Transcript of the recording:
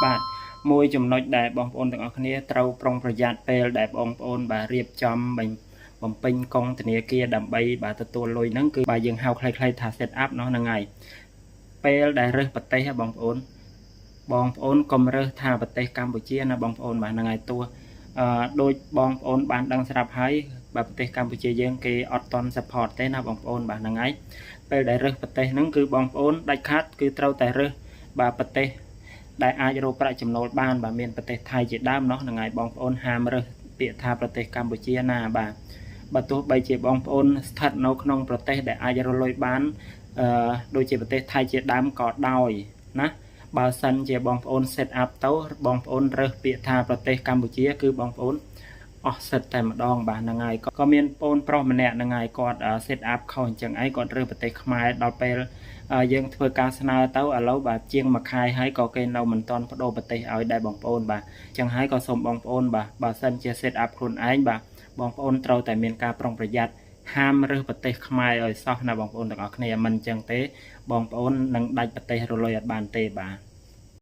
បាទមួយចំណុចដែលបងប្អូនទាំងអស់គ្នាត្រូវប្រុងប្រយ័ត្នពេលដែលបងប្អូនបាទរៀបចំបំពេញកងធនាគារដើម្បីបាទទទួលលុយហ្នឹងគឺបាទយើងហៅខ្លីៗថា set up เนาะហ្នឹងហើយពេលដែលរើសប្រទេសបងប្អូនកុំរើសថាប្រទេសកម្ពុជាណាបងប្អូនបាទហ្នឹងហើយទោះដូចបងប្អូនបានដឹងស្រាប់ហើយបាទប្រទេសកម្ពុជាយើងគេអត់តន់ support ទេណាបងប្អូនបាទហ្នឹងហើយពេលដែលរើសប្រទេសហ្នឹងគឺបងប្អូនដាច់ខាតគឺត្រូវតែរើសបាទប្រទេសដែលអាចរកប្រាក់ចំណូលបានបាទមានប្រទេសថៃជាដើមเนาะហ្នឹងហើយបងប្អូនហាមរើសពាក្យថាប្រទេសកម្ពុជាណាបាទបើទោះបីជាបងប្អូនស្ថិតនៅក្នុងប្រទេសដែលអាចរកលុយបានដូចជាប្រទេសថៃជាដើមក៏ដោយណាបើសិនជាបងប្អូន set up ទៅបងប្អូនរើសពាក្យថាប្រទេសកម្ពុជាគឺបងប្អូនអស់សិតតែម្ដងបាទហ្នឹងហើយក៏មានបងប្រុសម្នាក់ហ្នឹងហើយគាត់ set up ខុសអញ្ចឹងឯងគាត់រើសប្រទេសខ្មែរដល់ពេលយើងធ្វើការស្នើទៅឥឡូវបាទជាងមួយខែហើយក៏គេនៅមិនទាន់បដូរប្រទេសឲ្យដែរបងប្អូនបាទអញ្ចឹងហើយក៏សូមបងប្អូនបាទបើសិនជា set up ខ្លួនឯងបាទបងប្អូនត្រូវតែមានការប្រុងប្រយ័ត្នហាមរើសប្រទេសខ្មែរឲ្យសោះណាបងប្អូនទាំងអស់គ្នាមិនអញ្ចឹងទេបងប្អូននឹងដាច់ប្រទេសរលុយអត់បានទេបាទ